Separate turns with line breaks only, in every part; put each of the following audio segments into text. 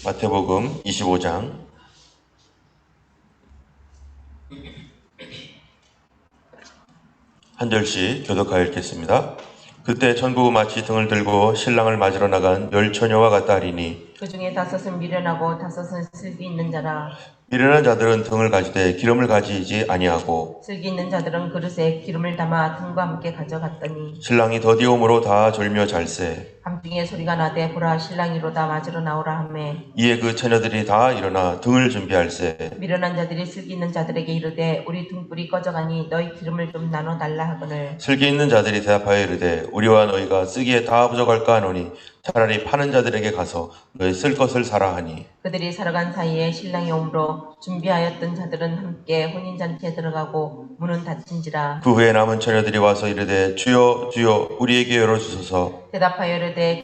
마태복음 25장 한 절씩 교독하여 읽겠습니다. 그때 전부 마치 등을 들고 신랑을 맞으러 나간 열 처녀와 같다 하리니
그 중에 5은 미련하고 5은 슬기 있는 자라.
미련한 자들은 등을 가지되 기름을 가지지 아니하고
슬기 있는 자들은 그릇에 기름을 담아 등과 함께 가져갔더니
신랑이 더디움으로 다 졸며 잘세.
밤중에 소리가 나되 보라 신랑이로다 맞으러 나오라 하매
이에 그 처녀들이 다 일어나 등을 준비할세.
미련한 자들이 슬기 있는 자들에게 이르되 우리 등불이 꺼져가니 너희 기름을 좀 나눠 달라 하거늘
슬기 있는 자들이 대답하여 이르되 우리와 너희가 쓰기에 다 부족할까 하노니 차라리 파는 자들에게 가서 너희 쓸 것을 사라 하니
그들이 살아간 사이에 신랑이 오므로 준비하였던 자들은 함께 혼인잔치에 들어가고 문은 닫힌지라.
그 후에 남은 처녀들이 와서 이르되 주여 주여 우리에게 열어주소서.
대답하여 이르되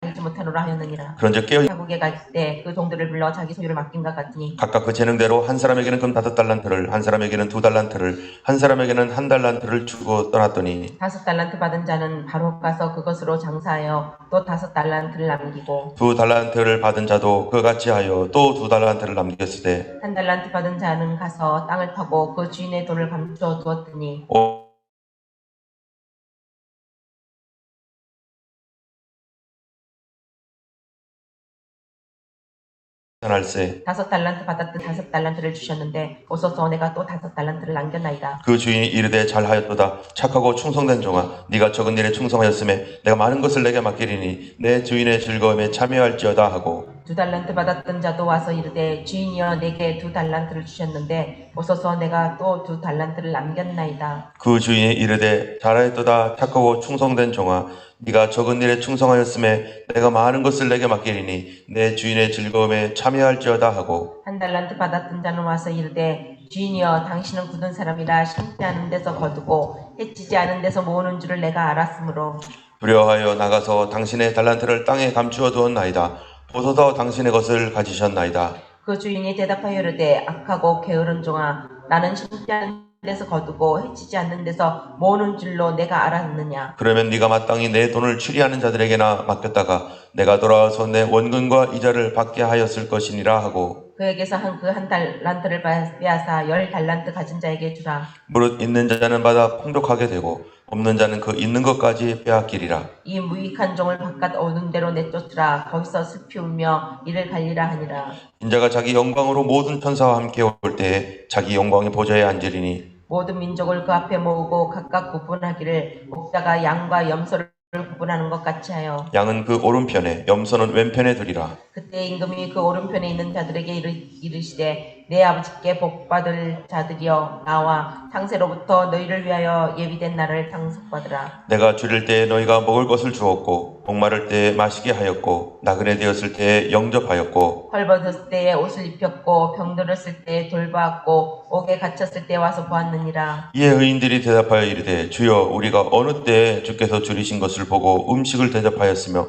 알지 못하노라 하였느니라.
그런즉 깨어
자국에 갈 때 그 종들을 불러 자기 소유를 맡긴과 같으니
각각 그 재능대로 한 사람에게는 금 5달란트를 한 사람에게는 2달란트를 한 사람에게는 1달란트를 주고 떠났더니
5달란트 받은 자는 바로 가서 그것으로 장사하여 또 5달란트를 남기고
2달란트를 받은 자도 그같이 하여 또 2달란트를 남겼으되
1달란트 받은 자는 가서 땅을 파고 그 주인의 돈을 감춰 두었더니
할세.
5달란트 받았던 5달란트를 주셨는데 오소서 내가 또 5달란트를 남겼나이다.
그 주인이 이르되 잘하였도다. 착하고 충성된 종아, 네가 적은 일에 충성하였음에 내가 많은 것을 내게 맡기리니 내 주인의 즐거움에 참여할지어다 하고
2달란트 받았던 자도 와서 이르되 주인이여 내게 2달란트를 주셨는데 오소서 내가 또 2달란트를 남겼나이다.
그 주인이 이르되 잘하였도다. 착하고 충성된 종아, 네가 적은 일에 충성하였음에 내가 많은 것을 내게 맡기리니 내 주인의 즐거움에 참여할지어다 하고
1달란트 받았던 자는 와서 이르되 주인이여 당신은 굳은 사람이라 심지 않은 데서 거두고 해치지 않은 데서 모으는 줄을 내가 알았으므로
두려워하여 나가서 당신의 달란트를 땅에 감추어 두었나이다. 보소서 당신의 것을 가지셨나이다.
그 주인이 대답하여 이르되 악하고 게으른 종아 나는 심지 않은 데서 거두고 해치지 않는 데서 모으는 줄로 내가 알았느냐.
그러면 네가 마땅히 내 돈을 추리하는 자들에게나 맡겼다가 내가 돌아와서 내 원금과 이자를 받게 하였을 것이니라 하고
그에게서 한 달란트를 빼앗아 10달란트 가진 자에게 주라.
무릇 있는 자는 받아 풍족하게 되고 없는 자는 그 있는 것까지 빼앗기리라.
이 무익한 종을 바깥 어두운 데로 내쫓으라. 거기서 슬피 울며 이를 갈리라 하니라.
인자가 자기 영광으로 모든 천사와 함께 올 때에 자기 영광의 보좌에 앉으리니
모든 민족을 그 앞에 모으고 각각 구분하기를 목자가 양과 염소를 구분하는 것 같이 하여
양은 그 오른편에 염소는 왼편에 두리라.
그때 임금이 그 오른편에 있는 자들에게 이르시되 내 아버지께 복받을 자들이여 나와 창세로부터 너희를 위하여 예비된 날을 상속받으라.
내가 줄일 때에 너희가 먹을 것을 주었고 목마를 때에 마시게 하였고 나그네 되었을 때에 영접하였고
헐벗을 때에 옷을 입혔고 병들었을 때에 돌보았고 옥에 갇혔을 때 와서 보았느니라.
이에 의인들이 대답하여 이르되 주여 우리가 어느 때에 주께서 줄이신 것을 보고 음식을 대접하였으며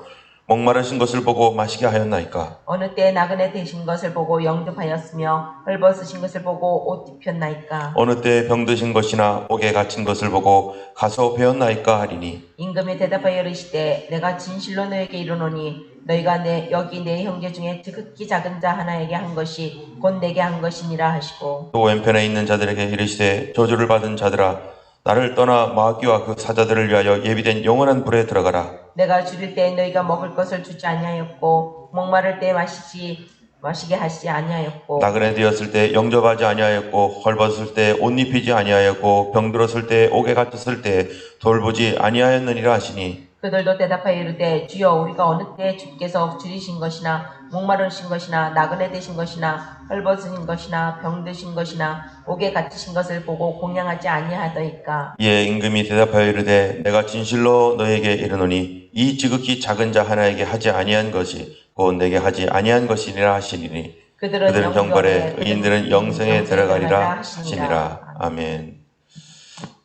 목마르신 것을 보고 마시게 하였나이까.
어느 때에 나그네 되신 것을 보고 영접하였으며 헐벗으신 것을 보고 옷 입혔나이까.
어느 때에 병드신 것이나 옥에 갇힌 것을 보고 가서 배웠나이까 하리니
임금이 대답하여 이르시되 내가 진실로 너에게 이르노니 너희가 여기 내 형제 중에 지극히 작은 자 하나에게 한 것이 곧 내게 한 것이니라 하시고
또 왼편에 있는 자들에게 이르시되 저주를 받은 자들아 나를 떠나 마귀와 그 사자들을 위하여 예비된 영원한 불에 들어가라.
내가 줄일 때에 너희가 먹을 것을 주지 아니하였고 목마를 때에 마시게 하시지 아니하였고
나그네 되었을 때 영접하지 아니하였고 헐벗을 때 옷 입히지 아니하였고 병들었을 때 옥에 갇혔을 때 돌보지 아니하였느니라 하시니
그들도 대답하여 이르되 주여 우리가 어느 때에 주께서 줄이신 것이나 목마르신 것이나 나그네 되신 것이나 헐벗으신 것이나 병드신 것이나 옥에 갇히신 것을 보고 공양하지 아니하더이까.
이에 임금이 대답하여 이르되 내가 진실로 너에게 이르노니 이 지극히 작은 자 하나에게 하지 아니한 것이 곧 내게 하지 아니한 것이니라 하시니니 그들은 형벌에 의인들은 영생에 들어가리라 하시니라. 아멘.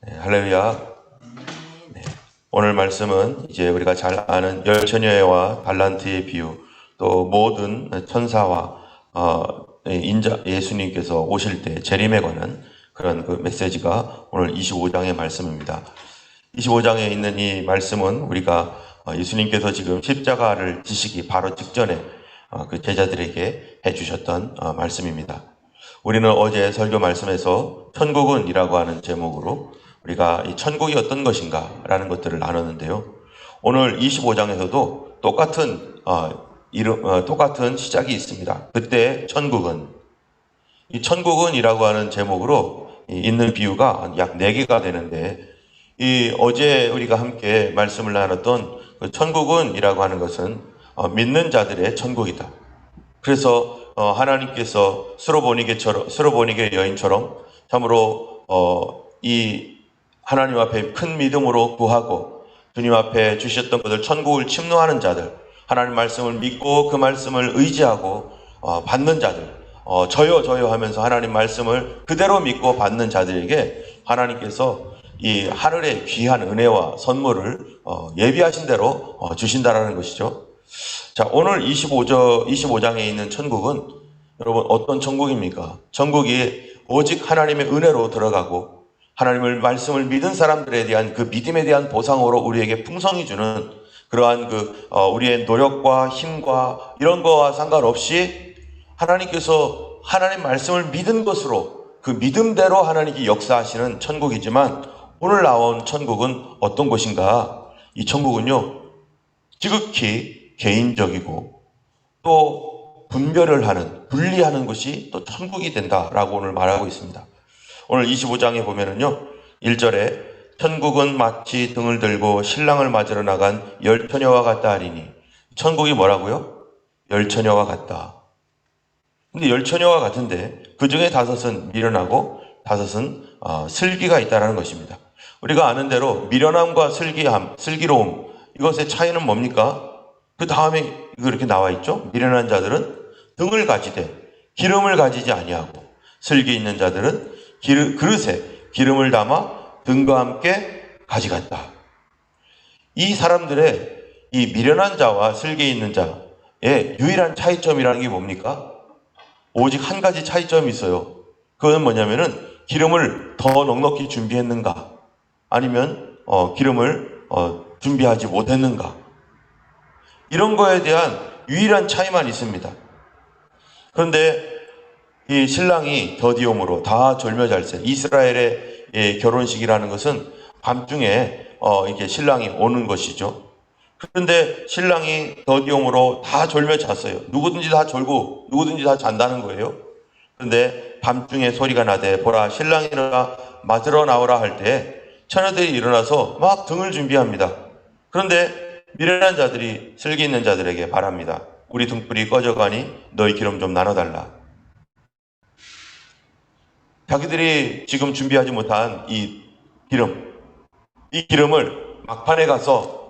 네, 할렐루야. 오늘 말씀은 이제 우리가 잘 아는 열 처녀와 달란트의 비유, 또 모든 천사와 인자 예수님께서 오실 때 재림에 관한 그런 그 메시지가 오늘 25장의 말씀입니다. 25장에 있는 이 말씀은 우리가 예수님께서 지금 십자가를 지시기 바로 직전에 그 제자들에게 해주셨던 말씀입니다. 우리는 어제 설교 말씀에서 천국은이라고 하는 제목으로 우리가 이 천국이 어떤 것인가 라는 것들을 나눴는데요. 오늘 25장에서도 똑같은 시작이 있습니다. 그때 천국은, 이 천국은이라고 하는 제목으로 있는 비유가 약 4개가 되는데, 이 어제 우리가 함께 말씀을 나눴던 그 천국은이라고 하는 것은 믿는 자들의 천국이다. 그래서 하나님께서 스로보니게 여인처럼 참으로 이 하나님 앞에 큰 믿음으로 구하고 주님 앞에 주셨던 것을 천국을 침노하는 자들, 하나님 말씀을 믿고 그 말씀을 의지하고 받는 자들, 저요 하면서 하나님 말씀을 그대로 믿고 받는 자들에게 하나님께서 이 하늘의 귀한 은혜와 선물을 예비하신 대로 주신다라는 것이죠. 자, 오늘 25장에 있는 천국은 여러분 어떤 천국입니까? 천국이 오직 하나님의 은혜로 들어가고 하나님의 말씀을 믿은 사람들에 대한 그 믿음에 대한 보상으로 우리에게 풍성히 주는 그러한 우리의 노력과 힘과 이런 거와 상관없이 하나님께서 하나님 말씀을 믿은 것으로 그 믿음대로 하나님이 역사하시는 천국이지만, 오늘 나온 천국은 어떤 곳인가? 이 천국은요, 지극히 개인적이고 또 분리하는 것이 또 천국이 된다라고 오늘 말하고 있습니다. 오늘 25장에 보면은요, 1절에 천국은 마치 등을 들고 신랑을 맞으러 나간 열처녀와 같다 하리니, 천국이 뭐라고요? 열처녀와 같다. 근데 열처녀와 같은데 그 중에 5은 미련하고 5은 슬기가 있다는 것입니다. 우리가 아는 대로 미련함과 슬기로움, 이것의 차이는 뭡니까? 그 다음에 이렇게 나와 있죠. 미련한 자들은 등을 가지되 기름을 가지지 아니하고, 슬기 있는 자들은 그릇에 기름을 담아 등과 함께 가져갔다. 이 사람들의 이 미련한 자와 슬기 있는 자의 유일한 차이점이라는 게 뭡니까? 오직 한 가지 차이점이 있어요. 그건 뭐냐면은 기름을 더 넉넉히 준비했는가, 아니면 기름을 준비하지 못했는가, 이런 거에 대한 유일한 차이만 있습니다. 그런데 이 신랑이 더디옴으로 다 절묘잘세, 이스라엘의 결혼식이라는 것은 밤중에 이게 신랑이 오는 것이죠. 그런데 신랑이 더디옴으로 다 졸며 잤어요. 누구든지 다 졸고 누구든지 다 잔다는 거예요. 그런데 밤중에 소리가 나되 보라 신랑이라 맞으러 나오라 할 때 처녀들이 일어나서 막 등을 준비합니다. 그런데 미련한 자들이 슬기 있는 자들에게 말합니다. 우리 등불이 꺼져가니 너희 기름 좀 나눠달라. 자기들이 지금 준비하지 못한 이 기름을 막판에 가서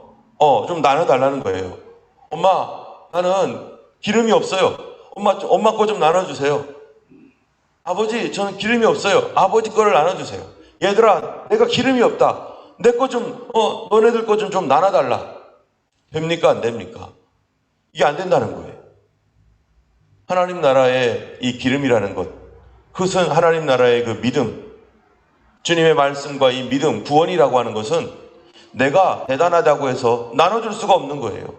좀 나눠달라는 거예요. 엄마, 나는 기름이 없어요. 엄마 거 좀 나눠주세요. 아버지, 저는 기름이 없어요. 아버지 거를 나눠주세요. 얘들아, 내가 기름이 없다. 내 거 좀, 너네들 거 좀 나눠달라. 됩니까? 안 됩니까? 이게 안 된다는 거예요. 하나님 나라의 이 기름이라는 것, 그것은 하나님 나라의 그 믿음, 주님의 말씀과 이 믿음, 구원이라고 하는 것은 내가 대단하다고 해서 나눠줄 수가 없는 거예요.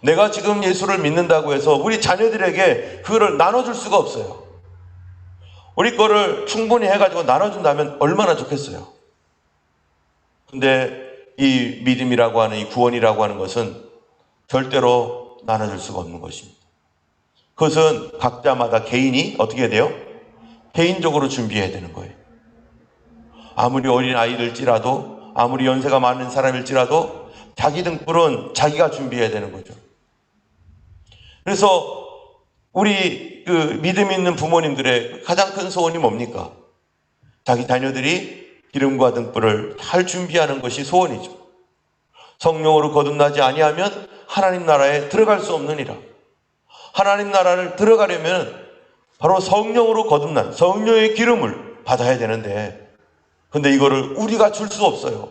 내가 지금 예수를 믿는다고 해서 우리 자녀들에게 그거를 나눠줄 수가 없어요. 우리 거를 충분히 해가지고 나눠준다면 얼마나 좋겠어요. 근데 이 믿음이라고 하는, 이 구원이라고 하는 것은 절대로 나눠줄 수가 없는 것입니다. 그것은 각자마다 개인이 어떻게 해야 돼요? 개인적으로 준비해야 되는 거예요. 아무리 어린 아이들일지라도, 아무리 연세가 많은 사람일지라도 자기 등불은 자기가 준비해야 되는 거죠. 그래서 우리 그 믿음 있는 부모님들의 가장 큰 소원이 뭡니까? 자기 자녀들이 기름과 등불을 잘 준비하는 것이 소원이죠. 성령으로 거듭나지 아니하면 하나님 나라에 들어갈 수 없느니라. 하나님 나라를 들어가려면 바로 성령으로 거듭난 성령의 기름을 받아야 되는데, 근데 이거를 우리가 줄 수 없어요.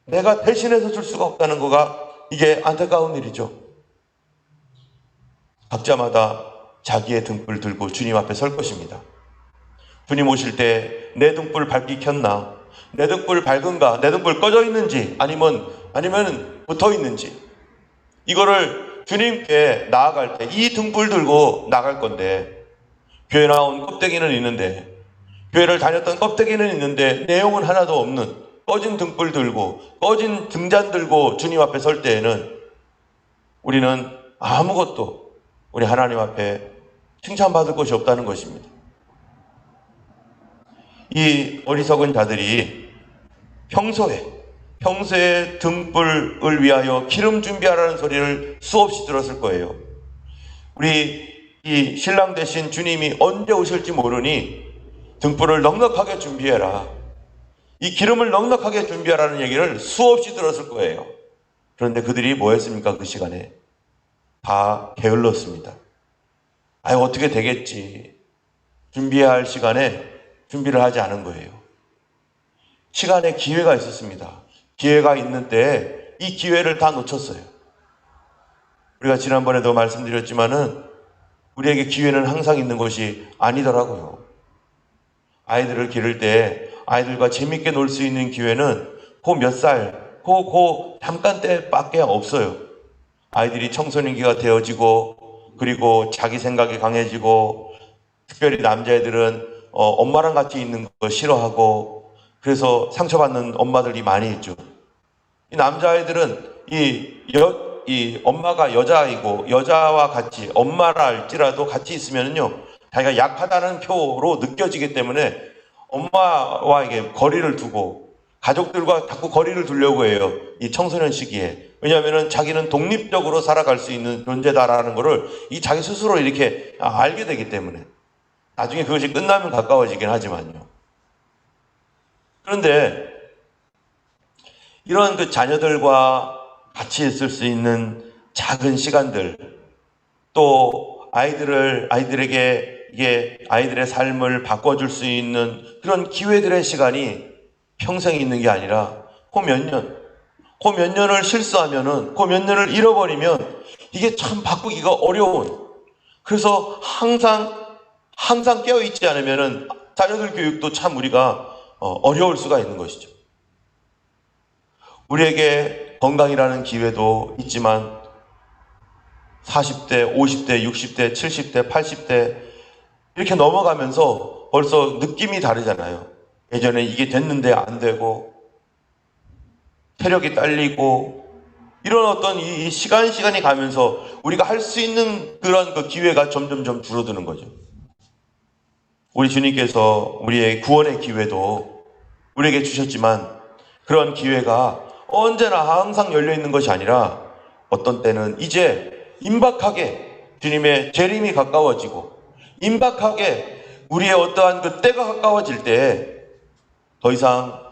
내가 대신해서 줄 수가 없다는 거가 이게 안타까운 일이죠. 각자마다 자기의 등불 들고 주님 앞에 설 것입니다. 주님 오실 때 내 등불 밝기 켰나? 내 등불 밝은가? 내 등불 꺼져 있는지 아니면 붙어 있는지, 이거를 주님께 나아갈 때 이 등불 들고 나갈 건데, 교회 나온 껍데기는 있는데, 교회를 다녔던 껍데기는 있는데 내용은 하나도 없는 꺼진 등불 들고 꺼진 등잔 들고 주님 앞에 설 때에는 우리는 아무것도 우리 하나님 앞에 칭찬받을 것이 없다는 것입니다. 이 어리석은 자들이 평소에 등불을 위하여 기름 준비하라는 소리를 수없이 들었을 거예요. 우리 이 신랑 되신 주님이 언제 오실지 모르니 등불을 넉넉하게 준비해라, 이 기름을 넉넉하게 준비하라는 얘기를 수없이 들었을 거예요. 그런데 그들이 뭐 했습니까? 그 시간에 다 게을렀습니다. 어떻게 되겠지. 준비해야 할 시간에 준비를 하지 않은 거예요. 시간에 기회가 있었습니다. 기회가 있는 때 이 기회를 다 놓쳤어요. 우리가 지난번에도 말씀드렸지만은 우리에게 기회는 항상 있는 것이 아니더라고요. 아이들을 기를 때 아이들과 재밌게 놀 수 있는 기회는 그 몇 살, 그 잠깐 때밖에 없어요. 아이들이 청소년기가 되어지고, 그리고 자기 생각이 강해지고, 특별히 남자애들은 엄마랑 같이 있는 거 싫어하고, 그래서 상처받는 엄마들이 많이 있죠. 이 남자애들은 이 엄마가 여자이고 여자와 같이, 엄마라 할지라도 같이 있으면요, 자기가 약하다는 표로 느껴지기 때문에 엄마와 이게 거리를 두고 가족들과 자꾸 거리를 두려고 해요. 이 청소년 시기에. 왜냐하면 자기는 독립적으로 살아갈 수 있는 존재다라는 것을 이 자기 스스로 이렇게 알게 되기 때문에. 나중에 그것이 끝나면 가까워지긴 하지만요. 그런데 이런 그 자녀들과 같이 있을 수 있는 작은 시간들, 또 아이들에게 이게 아이들의 삶을 바꿔줄 수 있는 그런 기회들의 시간이 평생 있는 게 아니라 그 몇 년을 실수하면은, 그 몇 년을 잃어버리면 이게 참 바꾸기가 어려운, 그래서 항상 깨어있지 않으면은 자녀들 교육도 참 우리가 어려울 수가 있는 것이죠. 우리에게 건강이라는 기회도 있지만 40대, 50대, 60대, 70대, 80대 이렇게 넘어가면서 벌써 느낌이 다르잖아요. 예전에 이게 됐는데 안 되고 체력이 딸리고, 이런 어떤 이 시간이 가면서 우리가 할 수 있는 그런 그 기회가 점점 줄어드는 거죠. 우리 주님께서 우리의 구원의 기회도 우리에게 주셨지만 그런 기회가 언제나 항상 열려 있는 것이 아니라 어떤 때는 이제 임박하게 주님의 재림이 가까워지고, 임박하게 우리의 어떠한 그 때가 가까워질 때 더 이상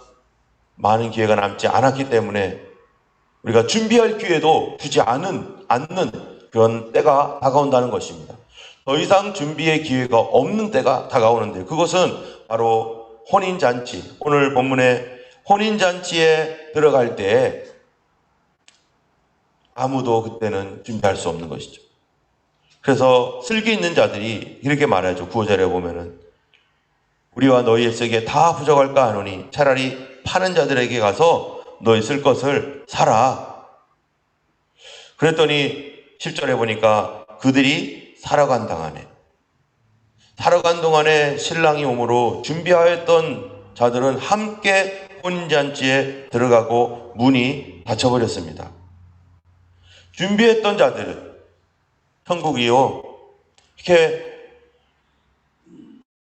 많은 기회가 남지 않았기 때문에 우리가 준비할 기회도 주지 않는 그런 때가 다가온다는 것입니다. 더 이상 준비의 기회가 없는 때가 다가오는데, 그것은 바로 혼인잔치, 오늘 본문의 혼인잔치에 들어갈 때 아무도 그때는 준비할 수 없는 것이죠. 그래서 슬기 있는 자들이 이렇게 말하죠. 9절에 보면은 우리와 너희의 썩에 다 부족할까 하노니 차라리 파는 자들에게 가서 너희 쓸 것을 사라. 그랬더니 10절에 보니까 그들이 살아간 동안에 신랑이 오므로 준비하였던 자들은 함께 혼인잔치에 들어가고 문이 닫혀버렸습니다. 준비했던 자들, 천국이요, 이렇게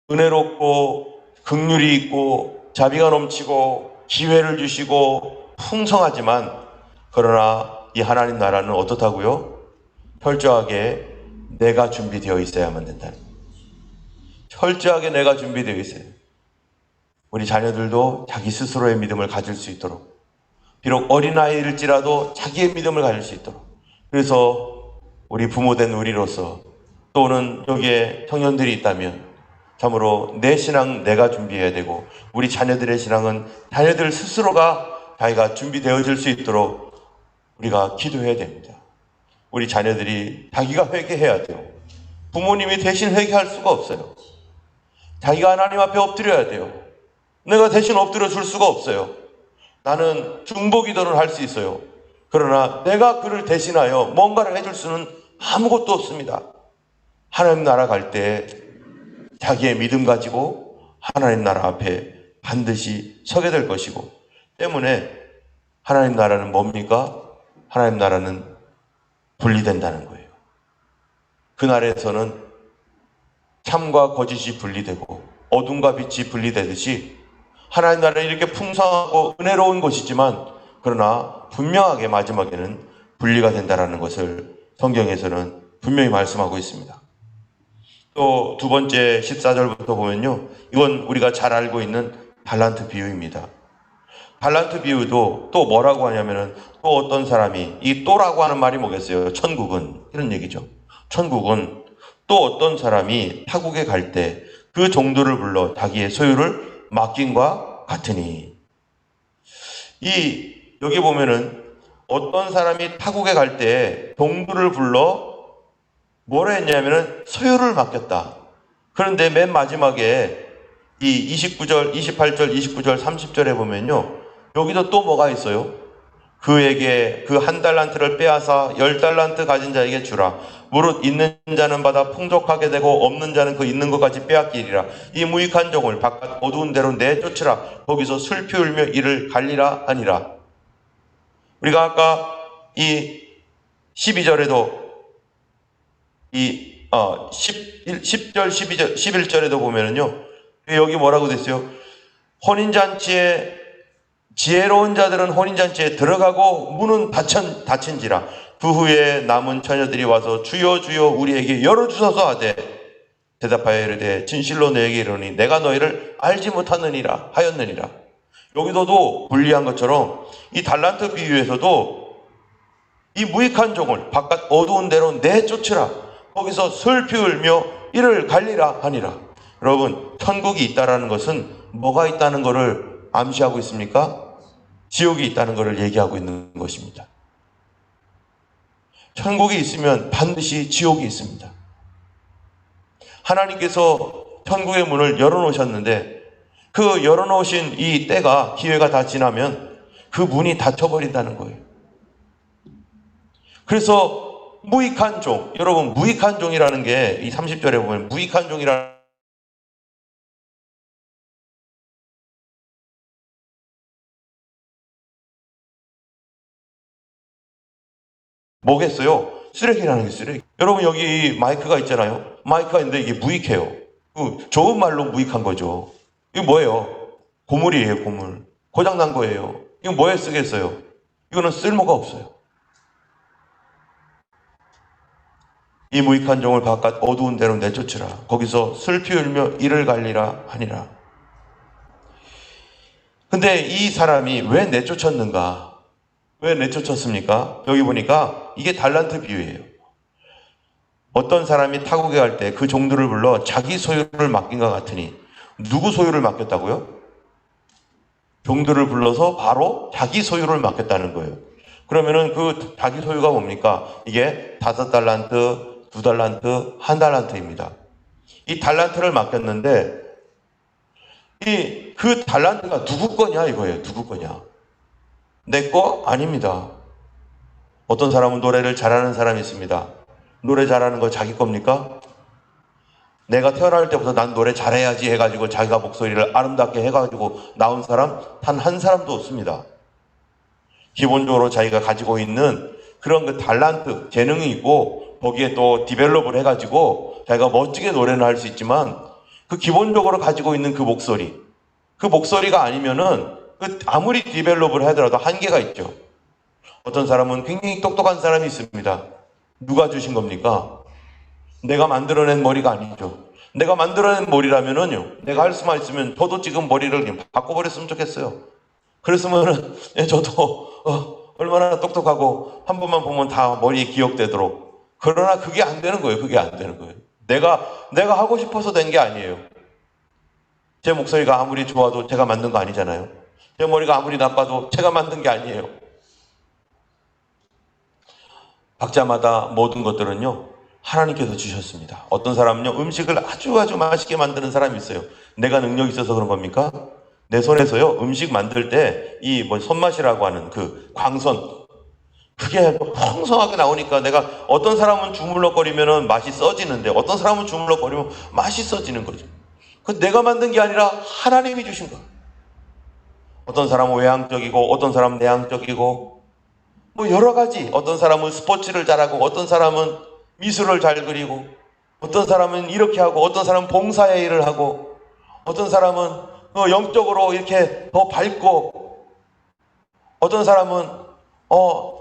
은혜롭고 긍휼이 있고 자비가 넘치고 기회를 주시고 풍성하지만, 그러나 이 하나님 나라는 어떻다고요? 철저하게 내가 준비되어 있어야만 된다는 거예요. 철저하게 내가 준비되어 있어요. 우리 자녀들도 자기 스스로의 믿음을 가질 수 있도록, 비록 어린아이일지라도 자기의 믿음을 가질 수 있도록. 그래서 우리 부모된 우리로서, 또는 여기에 청년들이 있다면 참으로 내 신앙 내가 준비해야 되고, 우리 자녀들의 신앙은 자녀들 스스로가 자기가 준비되어질 수 있도록 우리가 기도해야 됩니다. 우리 자녀들이 자기가 회개해야 돼요. 부모님이 대신 회개할 수가 없어요. 자기가 하나님 앞에 엎드려야 돼요. 내가 대신 엎드려 줄 수가 없어요. 나는 중보기도는 할 수 있어요. 그러나 내가 그를 대신하여 뭔가를 해줄 수는 아무것도 없습니다. 하나님 나라 갈 때 자기의 믿음 가지고 하나님 나라 앞에 반드시 서게 될 것이고, 때문에 하나님 나라는 뭡니까? 하나님 나라는 분리된다는 거예요. 그날에서는 참과 거짓이 분리되고 어둠과 빛이 분리되듯이 하나님 나라는 이렇게 풍성하고 은혜로운 것이지만, 그러나 분명하게 마지막에는 분리가 된다는 것을 성경에서는 분명히 말씀하고 있습니다. 또 두 번째 14절부터 보면요, 이건 우리가 잘 알고 있는 달란트 비유입니다. 달란트 비유도 또 뭐라고 하냐면은, 또 어떤 사람이, 이 또라고 하는 말이 뭐겠어요? 천국은 이런 얘기죠. 천국은 또 어떤 사람이 타국에 갈 때 그 종들을 불러 자기의 소유를 맡긴과 같으니. 여기 보면은 어떤 사람이 타국에 갈 때 종들을 불러 뭐라 했냐면은 소유를 맡겼다. 그런데 맨 마지막에 이 29절, 28절, 29절, 30절에 보면요, 여기도 또 뭐가 있어요? 그에게 그 한 달란트를 빼앗아 10달란트 가진 자에게 주라. 무릇 있는 자는 받아 풍족하게 되고 없는 자는 그 있는 것까지 빼앗기리라. 이 무익한 종을 바깥 어두운 데로 내쫓으라. 거기서 슬피 울며 이를 갈리라 하니라. 우리가 아까 이 12절에도 이 10절, 12절, 11절에도 보면은요, 여기 뭐라고 됐어요? 혼인잔치에 지혜로운 자들은 혼인잔치에 들어가고 문은 닫힌지라. 그 후에 남은 처녀들이 와서 주여 주여 우리에게 열어주소서 하되 대답하여 이르되 진실로 너에게 이르노니 내가 너희를 알지 못하느니라 하였느니라. 여기서도 불리한 것처럼 이 달란트 비유에서도 이 무익한 종을 바깥 어두운 데로 내쫓으라. 거기서 슬피 울며 이를 갈리라 하니라. 여러분, 천국이 있다라는 것은 뭐가 있다는 것을 암시하고 있습니까? 지옥이 있다는 것을 얘기하고 있는 것입니다. 천국이 있으면 반드시 지옥이 있습니다. 하나님께서 천국의 문을 열어놓으셨는데, 그 열어놓으신 이 때가, 기회가 다 지나면 그 문이 닫혀버린다는 거예요. 그래서 무익한 종, 여러분, 무익한 종이라는 게 이 30절에 보면 무익한 종이라는 뭐겠어요? 쓰레기라는 게 쓰레기. 여러분, 여기 마이크가 있잖아요. 마이크가 있는데 이게 무익해요. 좋은 말로 무익한 거죠. 이거 뭐예요? 고물이에요, 고물. 고장난 거예요. 이거 뭐에 쓰겠어요? 이거는 쓸모가 없어요. 이 무익한 종을 바깥 어두운 데로 내쫓으라. 거기서 슬피 울며 이를 갈리라 하니라. 근데 이 사람이 왜 내쫓았는가? 왜 내쫓았습니까? 여기 보니까 이게 달란트 비유예요. 어떤 사람이 타국에 갈 때 그 종들을 불러 자기 소유를 맡긴 것 같으니. 누구 소유를 맡겼다고요? 종들을 불러서 바로 자기 소유를 맡겼다는 거예요. 그러면은 그 자기 소유가 뭡니까? 이게 5달란트, 2달란트, 1달란트입니다. 이 달란트를 맡겼는데 그 달란트가 누구 거냐 이거예요. 누구 거냐? 내 거? 아닙니다. 어떤 사람은 노래를 잘하는 사람이 있습니다. 노래 잘하는 거 자기 겁니까? 내가 태어날 때부터 난 노래 잘해야지 해가지고 자기가 목소리를 아름답게 해가지고 나온 사람 단 한 사람도 없습니다. 기본적으로 자기가 가지고 있는 그런 그 달란트, 재능이 있고 거기에 또 디벨롭을 해가지고 자기가 멋지게 노래는 할 수 있지만 그 기본적으로 가지고 있는 그 목소리가 아니면은 아무리 디벨롭을 하더라도 한계가 있죠. 어떤 사람은 굉장히 똑똑한 사람이 있습니다. 누가 주신 겁니까? 내가 만들어낸 머리가 아니죠. 내가 만들어낸 머리라면은요, 내가 할 수만 있으면 저도 지금 머리를 그냥 바꿔버렸으면 좋겠어요. 그랬으면은 저도 얼마나 똑똑하고 한 번만 보면 다 머리에 기억되도록. 그러나 그게 안 되는 거예요. 그게 안 되는 거예요. 내가 하고 싶어서 된 게 아니에요. 제 목소리가 아무리 좋아도 제가 만든 거 아니잖아요. 제 머리가 아무리 나빠도 제가 만든 게 아니에요. 각자마다 모든 것들은요, 하나님께서 주셨습니다. 어떤 사람은요, 음식을 아주 맛있게 만드는 사람이 있어요. 내가 능력이 있어서 그런 겁니까? 내 손에서요, 음식 만들 때 이 손맛이라고 하는 그 광선, 그게 풍성하게 나오니까 내가 어떤 사람은 주물럭거리면 맛이 써지는데 어떤 사람은 주물럭거리면 맛이 써지는 거죠. 그 내가 만든 게 아니라 하나님이 주신 거. 어떤 사람은 외향적이고 어떤 사람은 내향적이고 뭐 여러 가지, 어떤 사람은 스포츠를 잘하고 어떤 사람은 미술을 잘 그리고 어떤 사람은 이렇게 하고 어떤 사람은 봉사의 일을 하고 어떤 사람은 영적으로 이렇게 더 밝고 어떤 사람은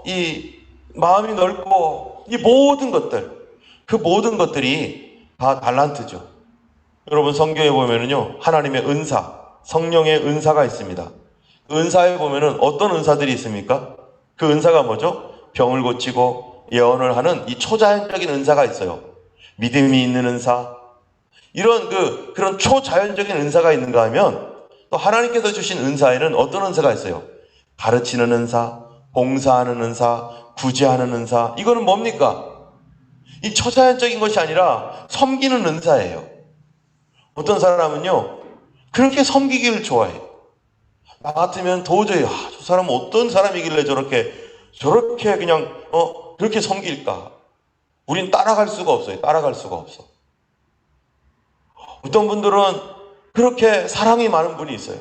이 마음이 넓고 이 모든 것들, 그 모든 것들이 다 달란트죠. 여러분 성경에 보면은요, 하나님의 은사, 성령의 은사가 있습니다. 그 은사에 보면은 어떤 은사들이 있습니까? 그 은사가 뭐죠? 병을 고치고 예언을 하는 이 초자연적인 은사가 있어요. 믿음이 있는 은사. 이런 그런 초자연적인 은사가 있는가 하면 또 하나님께서 주신 은사에는 어떤 은사가 있어요? 가르치는 은사, 봉사하는 은사, 구제하는 은사. 이거는 뭡니까? 이 초자연적인 것이 아니라 섬기는 은사예요. 어떤 사람은요, 그렇게 섬기기를 좋아해요. 나 같으면 도저히 저 사람은 어떤 사람이길래 저렇게 그냥 그렇게 섬길까? 우린 따라갈 수가 없어요. 따라갈 수가 없어. 어떤 분들은 그렇게 사랑이 많은 분이 있어요.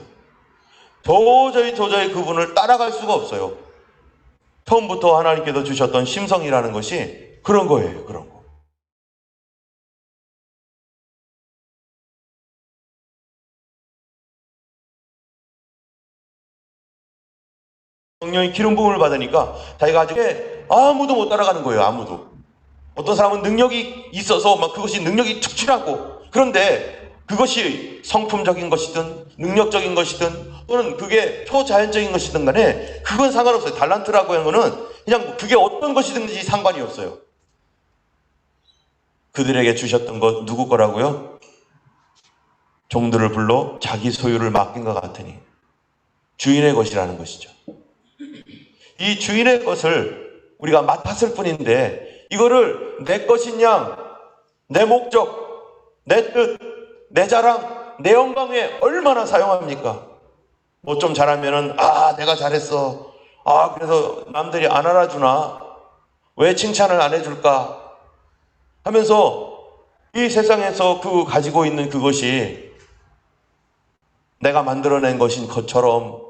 도저히 그분을 따라갈 수가 없어요. 처음부터 하나님께서 주셨던 심성이라는 것이 그런 거예요. 그런 거. 성령의 기름 부음을 받으니까 자기가 아무도 못 따라가는 거예요. 아무도. 어떤 사람은 능력이 있어서 막 그것이 능력이 특출하고, 그런데 그것이 성품적인 것이든 능력적인 것이든 또는 그게 초자연적인 것이든 간에 그건 상관없어요. 달란트라고 하는 거는 그냥 그게 어떤 것이든지 상관이 없어요. 그들에게 주셨던 것 누구 거라고요? 종들을 불러 자기 소유를 맡긴 것 같으니 주인의 것이라는 것이죠. 이 주인의 것을 우리가 맡았을 뿐인데 이거를 내 것인 양, 내 목적, 내 뜻, 내 자랑, 내 영광에 얼마나 사용합니까? 뭐 좀 잘하면은 내가 잘했어. 그래서 남들이 안 알아주나? 왜 칭찬을 안 해줄까? 하면서 이 세상에서 가지고 있는 그것이 내가 만들어낸 것인 것처럼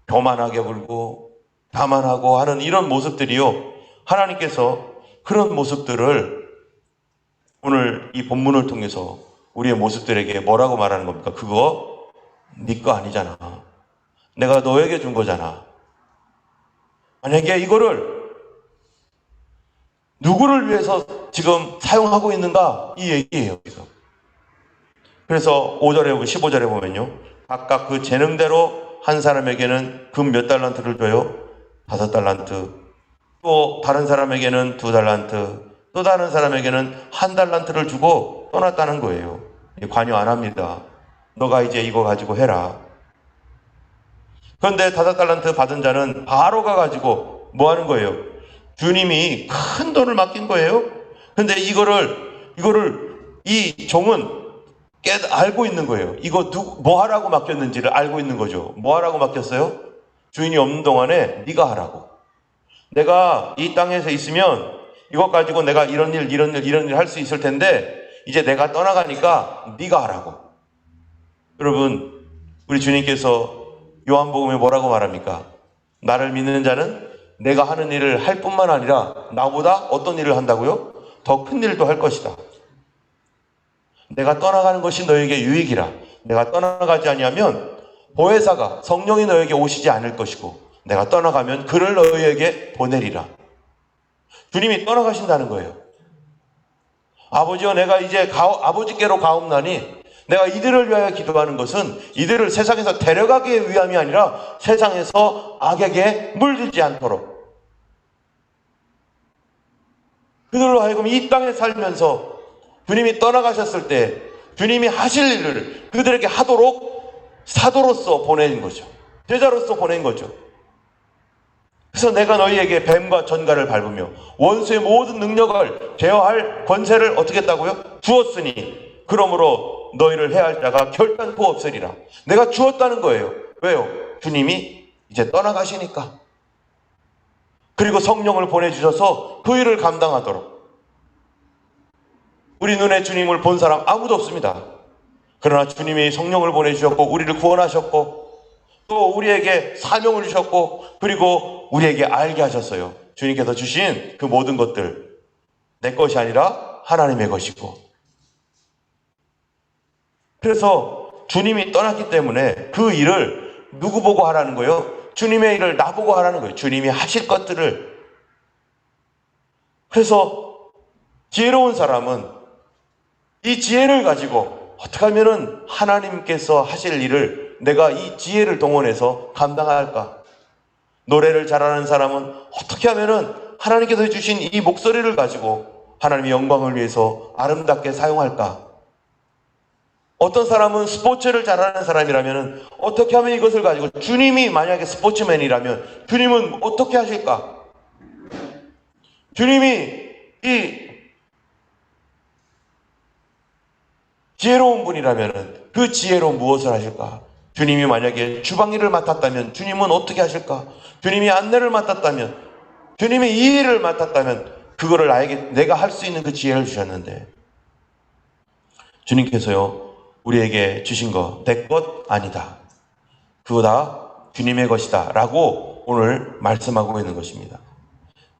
교만하게 굴고 자만하고 하는 이런 모습들이요. 하나님께서 그런 모습들을 오늘 이 본문을 통해서 우리의 모습들에게 뭐라고 말하는 겁니까? 그거 네 거 아니잖아. 내가 너에게 준 거잖아. 만약에 이거를 누구를 위해서 지금 사용하고 있는가? 이 얘기예요. 그래서 5절에 15절에 보면요. 각각 그 재능대로 한 사람에게는 금 몇 달란트를 줘요? 5달란트. 또 다른 사람에게는 2달란트. 또 다른 사람에게는 1달란트를 주고 떠났다는 거예요. 관여 안 합니다. 너가 이제 이거 가지고 해라. 그런데 5달란트 받은 자는 바로 가가지고 뭐 하는 거예요? 주님이 큰 돈을 맡긴 거예요. 그런데 이거를 이 종은 알고 있는 거예요. 이거 뭐 하라고 맡겼는지를 알고 있는 거죠. 뭐 하라고 맡겼어요? 주인이 없는 동안에 네가 하라고. 내가 이 땅에서 있으면 이것 가지고 내가 이런 일 할 수 있을 텐데 이제 내가 떠나가니까 네가 하라고. 여러분, 우리 주님께서 요한복음에 뭐라고 말합니까? 나를 믿는 자는 내가 하는 일을 할 뿐만 아니라 나보다 어떤 일을 한다고요? 더 큰 일도 할 것이다. 내가 떠나가는 것이 너에게 유익이라. 내가 떠나가지 아니하면 보혜사가 성령이 너에게 오시지 않을 것이고 내가 떠나가면 그를 너희에게 보내리라. 주님이 떠나가신다는 거예요. 아버지여, 내가 이제 아버지께로 가옵나니 내가 이들을 위하여 기도하는 것은 이들을 세상에서 데려가기 위함이 아니라 세상에서 악에게 물들지 않도록, 그들로 하여금 이 땅에 살면서 주님이 떠나가셨을 때 주님이 하실 일을 그들에게 하도록 사도로서 보낸 거죠. 제자로서 보낸 거죠. 그래서 내가 너희에게 뱀과 전갈을 밟으며 원수의 모든 능력을 제어할 권세를 어떻게 했다고요? 주었으니 그러므로 너희를 해할 자가 결단코 없으리라. 내가 주었다는 거예요. 왜요? 주님이 이제 떠나가시니까. 그리고 성령을 보내주셔서 그 일을 감당하도록. 우리 눈에 주님을 본 사람 아무도 없습니다. 그러나 주님이 성령을 보내주셨고 우리를 구원하셨고 또 우리에게 사명을 주셨고 그리고 우리에게 알게 하셨어요. 주님께서 주신 그 모든 것들 내 것이 아니라 하나님의 것이고. 그래서 주님이 떠났기 때문에 그 일을 누구 보고 하라는 거예요? 주님의 일을 나보고 하라는 거예요. 주님이 하실 것들을. 그래서 지혜로운 사람은 이 지혜를 가지고 어떻게 하면은 하나님께서 하실 일을 내가 이 지혜를 동원해서 감당할까? 노래를 잘하는 사람은 어떻게 하면은 하나님께서 주신 이 목소리를 가지고 하나님의 영광을 위해서 아름답게 사용할까? 어떤 사람은 스포츠를 잘하는 사람이라면 어떻게 하면 이것을 가지고 주님이 만약에 스포츠맨이라면 주님은 어떻게 하실까? 주님이 이 지혜로운 분이라면 그 지혜로 무엇을 하실까? 주님이 만약에 주방일을 맡았다면 주님은 어떻게 하실까? 주님이 안내를 맡았다면 주님이 이 일을 맡았다면 그거를 나에게 내가 할 수 있는 그 지혜를 주셨는데 주님께서요 우리에게 주신 거 내 것 아니다. 그거 다 주님의 것이다 라고 오늘 말씀하고 있는 것입니다.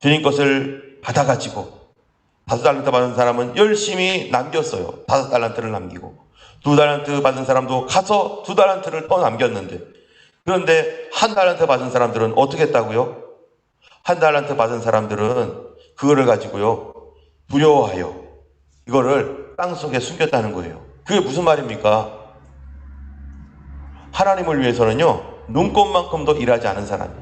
주님 것을 받아가지고 5달란트 받은 사람은 열심히 남겼어요. 5달란트를 남기고 2달란트 받은 사람도 가서 2달란트를 더 남겼는데 그런데 1달란트 받은 사람들은 어떻게 했다고요? 1달란트 받은 사람들은 그거를 가지고요 두려워하여 이거를 땅속에 숨겼다는 거예요. 그게 무슨 말입니까? 하나님을 위해서는요 눈꽃만큼도 일하지 않은 사람이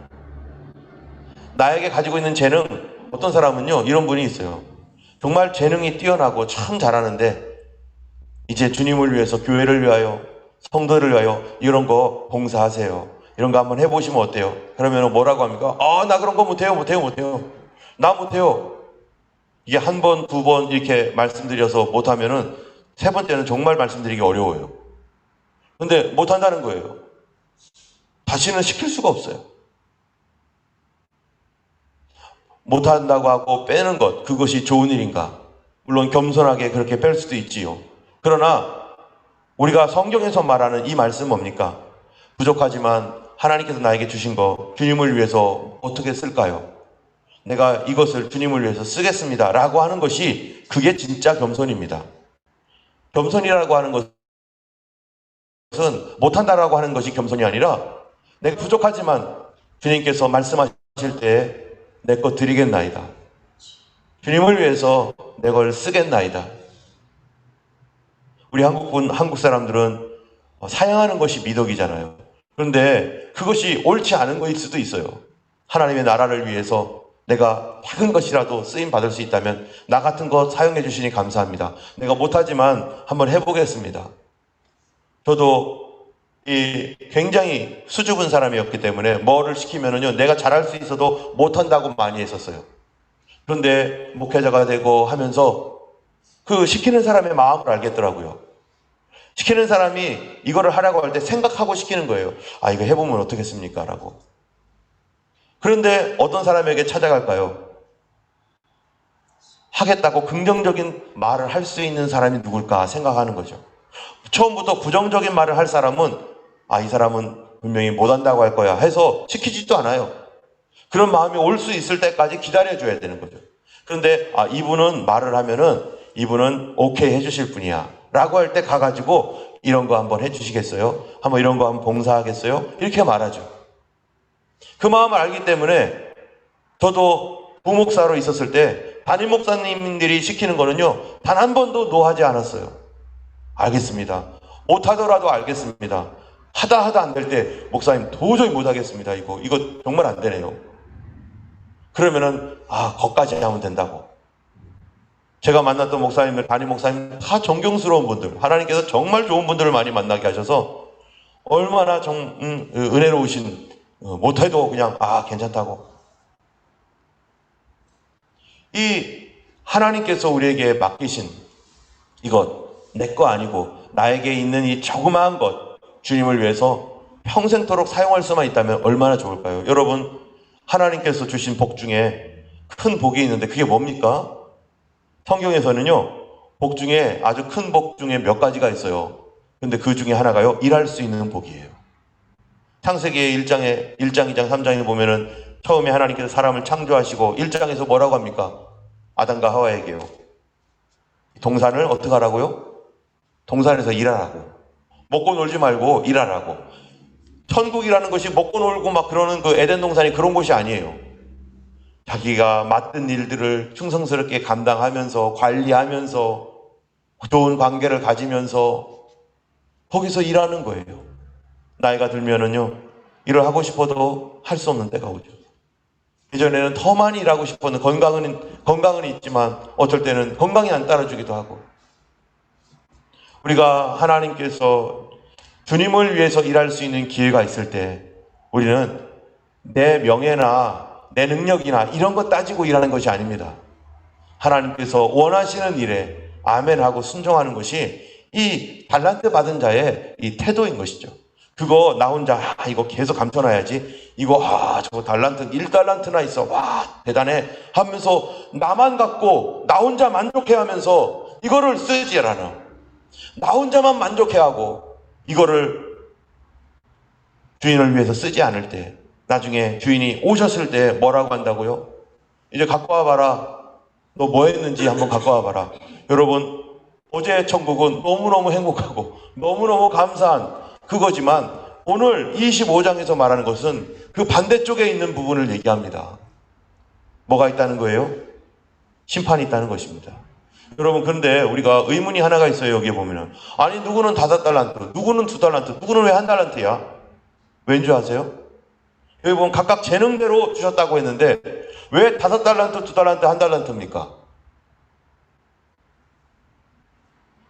나에게 가지고 있는 재능 어떤 사람은요 이런 분이 있어요. 정말 재능이 뛰어나고 참 잘하는데 이제 주님을 위해서 교회를 위하여 성도를 위하여 이런 거 봉사하세요. 이런 거 한번 해보시면 어때요? 그러면 뭐라고 합니까? 나 그런 거 못해요. 나 못해요. 이게 한 번, 두 번 이렇게 말씀드려서 못하면은 세 번째는 정말 말씀드리기 어려워요. 근데 못한다는 거예요. 다시는 시킬 수가 없어요. 못한다고 하고 빼는 것, 그것이 좋은 일인가? 물론 겸손하게 그렇게 뺄 수도 있지요. 그러나 우리가 성경에서 말하는 이 말씀 뭡니까? 부족하지만 하나님께서 나에게 주신 거 주님을 위해서 어떻게 쓸까요? 내가 이것을 주님을 위해서 쓰겠습니다 라고 하는 것이 그게 진짜 겸손입니다. 겸손이라고 하는 것은 못한다라고 하는 것이 겸손이 아니라 내가 부족하지만 주님께서 말씀하실 때 내 것 드리겠나이다. 주님을 위해서 내 걸 쓰겠나이다. 우리 한국 사람들은 사양하는 것이 미덕이잖아요. 그런데 그것이 옳지 않은 것일 수도 있어요. 하나님의 나라를 위해서 내가 작은 것이라도 쓰임 받을 수 있다면 나 같은 거 사용해 주시니 감사합니다. 내가 못하지만 한번 해보겠습니다. 저도 굉장히 수줍은 사람이었기 때문에 뭐를 시키면은요 내가 잘할 수 있어도 못한다고 많이 했었어요. 그런데 목회자가 되고 하면서 그 시키는 사람의 마음을 알겠더라고요. 시키는 사람이 이거를 하라고 할 때 생각하고 시키는 거예요. 이거 해보면 어떻겠습니까? 라고. 그런데 어떤 사람에게 찾아갈까요? 하겠다고 긍정적인 말을 할 수 있는 사람이 누굴까 생각하는 거죠. 처음부터 부정적인 말을 할 사람은 이 사람은 분명히 못한다고 할 거야 해서 시키지도 않아요. 그런 마음이 올 수 있을 때까지 기다려줘야 되는 거죠. 그런데 이분은 말을 하면은 이분은 오케이 해주실 분이야 라고 할 때 가가지고 이런 거 한번 해주시겠어요? 한번 이런 거 한번 봉사하겠어요? 이렇게 말하죠. 그 마음을 알기 때문에 저도 부목사로 있었을 때 담임 목사님들이 시키는 거는요 단 한 번도 노하지 않았어요. 알겠습니다. 못하더라도 알겠습니다. 하다 안 될 때 목사님 도저히 못하겠습니다. 이거 정말 안 되네요. 그러면은 거기까지 하면 된다고. 제가 만났던 목사님들, 담임 목사님 다 존경스러운 분들, 하나님께서 정말 좋은 분들을 많이 만나게 하셔서 얼마나 은혜로우신, 못해도 그냥 괜찮다고 이 하나님께서 우리에게 맡기신 이것, 내 거 아니고 나에게 있는 이 조그마한 것, 주님을 위해서 평생토록 사용할 수만 있다면 얼마나 좋을까요? 여러분, 하나님께서 주신 복 중에 큰 복이 있는데 그게 뭡니까? 성경에서는요, 복 중에 아주 큰 복 중에 몇 가지가 있어요. 근데 그 중에 하나가요, 일할 수 있는 복이에요. 창세기 1장, 2장, 3장에 보면은 처음에 하나님께서 사람을 창조하시고 1장에서 뭐라고 합니까? 아담과 하와에게요. 동산을 어떻게 하라고요? 동산에서 일하라고. 먹고 놀지 말고 일하라고. 천국이라는 것이 먹고 놀고 막 그러는 그 에덴 동산이 그런 곳이 아니에요. 자기가 맡은 일들을 충성스럽게 감당하면서 관리하면서 좋은 관계를 가지면서 거기서 일하는 거예요. 나이가 들면은요, 일을 하고 싶어도 할 수 없는 때가 오죠. 예전에는 더 많이 일하고 싶었는데 건강은 있지만 어쩔 때는 건강이 안 따라주기도 하고. 우리가 하나님께서 주님을 위해서 일할 수 있는 기회가 있을 때 우리는 내 명예나 내 능력이나 이런 거 따지고 일하는 것이 아닙니다. 하나님께서 원하시는 일에 아멘하고 순종하는 것이 이 달란트 받은 자의 이 태도인 것이죠. 그거 나 혼자 이거 계속 감춰놔야지. 이거 저거 달란트 1달란트나 있어. 와 대단해 하면서 나만 갖고 나 혼자 만족해하면서 이거를 쓰지 않아. 나 혼자만 만족해하고 이거를 주인을 위해서 쓰지 않을 때 나중에 주인이 오셨을 때 뭐라고 한다고요? 이제 갖고 와봐라. 너 뭐 했는지 한번 갖고 와봐라. 여러분, 어제의 천국은 너무너무 행복하고 너무너무 감사한 그거지만 오늘 25장에서 말하는 것은 그 반대쪽에 있는 부분을 얘기합니다. 뭐가 있다는 거예요? 심판이 있다는 것입니다. 여러분, 그런데 우리가 의문이 하나가 있어요. 여기에 보면은 아니 누구는 5달란트, 누구는 2달란트, 누구는 왜 1달란트야? 왠 줄 아세요? 여기 보면 각각 재능대로 주셨다고 했는데 왜 5달란트, 2달란트, 1달란트입니까?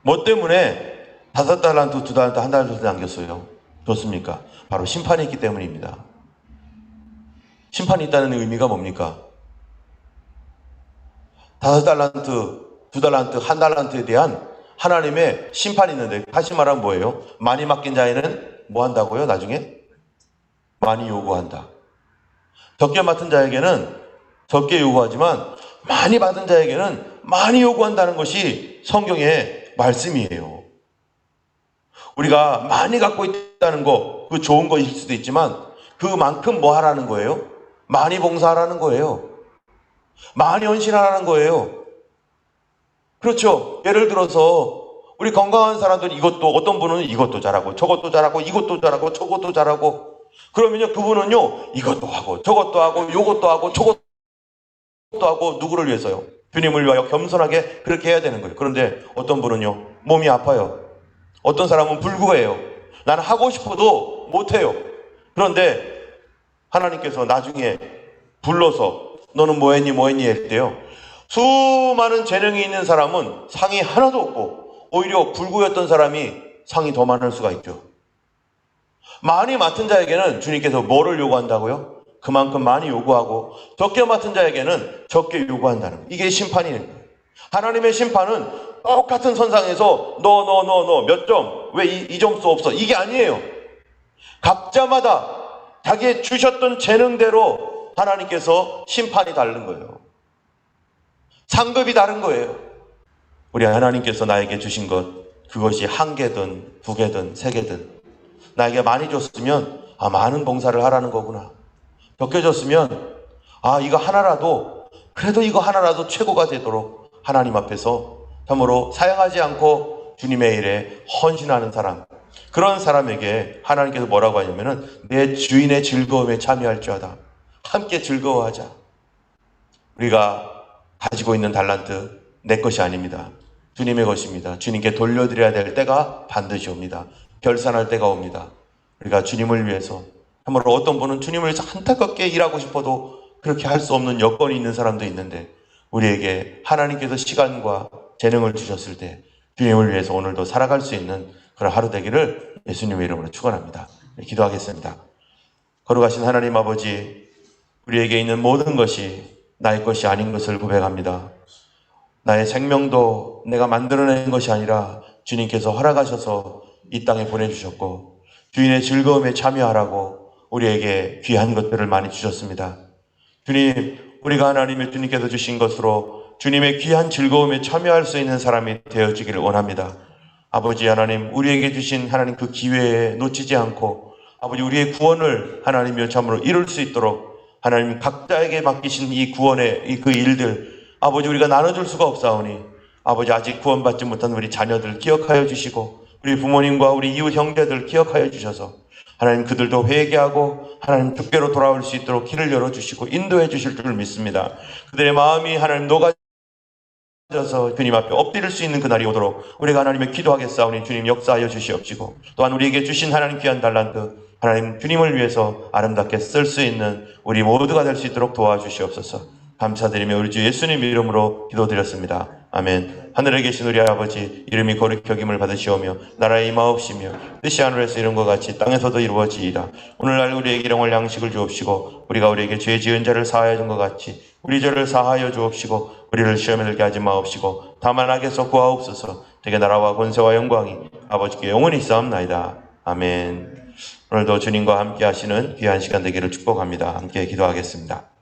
뭐 때문에 5달란트, 2달란트, 1달란트 남겼어요? 좋습니까? 바로 심판이 있기 때문입니다. 심판이 있다는 의미가 뭡니까? 5달란트, 2달란트, 1달란트에 대한 하나님의 심판이 있는데 다시 말하면 뭐예요? 많이 맡긴 자에는 뭐 한다고요? 나중에? 많이 요구한다. 적게 맡은 자에게는 적게 요구하지만 많이 받은 자에게는 많이 요구한다는 것이 성경의 말씀이에요. 우리가 많이 갖고 있다는 거, 그 좋은 것일 수도 있지만 그만큼 뭐 하라는 거예요? 많이 봉사하라는 거예요. 많이 헌신하라는 거예요. 그렇죠. 예를 들어서 우리 건강한 사람들은 이것도, 어떤 분은 이것도 잘하고 저것도 잘하고 이것도 잘하고 저것도 잘하고 그러면요 그분은요 이것도 하고 저것도 하고 요것도 하고 저것도 하고 누구를 위해서요? 주님을 위하여 겸손하게 그렇게 해야 되는 거예요. 그런데 어떤 분은요 몸이 아파요. 어떤 사람은 불구해요. 나는 하고 싶어도 못해요. 그런데 하나님께서 나중에 불러서 너는 뭐 했니 할 때요 수많은 재능이 있는 사람은 상이 하나도 없고 오히려 불구였던 사람이 상이 더 많을 수가 있죠. 많이 맡은 자에게는 주님께서 뭐를 요구한다고요? 그만큼 많이 요구하고 적게 맡은 자에게는 적게 요구한다는 거예요. 이게 심판이에요. 하나님의 심판은 똑같은 선상에서 너 몇 점, 왜 이 점수 없어? 이게 아니에요. 각자마다 자기의 주셨던 재능대로 하나님께서 심판이 다른 거예요. 상급이 다른 거예요. 우리 하나님께서 나에게 주신 것, 그것이 1개든 2개든 3개든 나에게 많이 줬으면 많은 봉사를 하라는 거구나. 적게 줬으면 이거 하나라도 그래도 이거 하나라도 최고가 되도록 하나님 앞에서 참으로 사양하지 않고 주님의 일에 헌신하는 사람, 그런 사람에게 하나님께서 뭐라고 하냐면은 내 주인의 즐거움에 참여할 자다. 함께 즐거워하자. 우리가 가지고 있는 달란트 내 것이 아닙니다. 주님의 것입니다. 주님께 돌려드려야 될 때가 반드시 옵니다. 결산할 때가 옵니다. 우리가 주님을 위해서 참으로 어떤 분은 주님을 위해서 안타깝게 일하고 싶어도 그렇게 할 수 없는 여건이 있는 사람도 있는데 우리에게 하나님께서 시간과 재능을 주셨을 때 주님을 위해서 오늘도 살아갈 수 있는 그런 하루 되기를 예수님의 이름으로 축원합니다. 기도하겠습니다. 거룩하신 하나님 아버지, 우리에게 있는 모든 것이 나의 것이 아닌 것을 고백합니다. 나의 생명도 내가 만들어낸 것이 아니라 주님께서 허락하셔서 이 땅에 보내주셨고 주인의 즐거움에 참여하라고 우리에게 귀한 것들을 많이 주셨습니다. 주님, 우리가 하나님의 주님께서 주신 것으로 주님의 귀한 즐거움에 참여할 수 있는 사람이 되어지기를 원합니다. 아버지 하나님, 우리에게 주신 하나님 그 기회에 놓치지 않고 아버지 우리의 구원을 하나님의 참으로 이룰 수 있도록 하나님 각자에게 맡기신 이 구원의 그 일들 아버지 우리가 나눠줄 수가 없사오니 아버지 아직 구원받지 못한 우리 자녀들 기억하여 주시고 우리 부모님과 우리 이웃 형제들 기억하여 주셔서 하나님 그들도 회개하고 하나님 주께로 돌아올 수 있도록 길을 열어주시고 인도해 주실 줄 믿습니다. 그들의 마음이 하나님 녹아져서 주님 앞에 엎드릴 수 있는 그날이 오도록 우리가 하나님의 기도하겠사오니 주님 역사하여 주시옵시고 또한 우리에게 주신 하나님 귀한 달란트 하나님 주님을 위해서 아름답게 쓸 수 있는 우리 모두가 될 수 있도록 도와주시옵소서. 감사드리며 우리 주 예수님 이름으로 기도드렸습니다. 아멘. 하늘에 계신 우리 아버지 이름이 거룩히 여김을 받으시오며 나라의 임하옵시며 뜻이 하늘에서 이룬 것 같이 땅에서도 이루어지이다. 오늘날 우리에게 일용할 양식을 주옵시고 우리가 우리에게 죄 지은 자를 사하여 준 것 같이 우리 죄를 사하여 주옵시고 우리를 시험에 들게 하지 마옵시고 다만 악에서 구하옵소서. 되게 나라와 권세와 영광이 아버지께 영원히 있사옵나이다. 아멘. 오늘도 주님과 함께 하시는 귀한 시간 되기를 축복합니다. 함께 기도하겠습니다.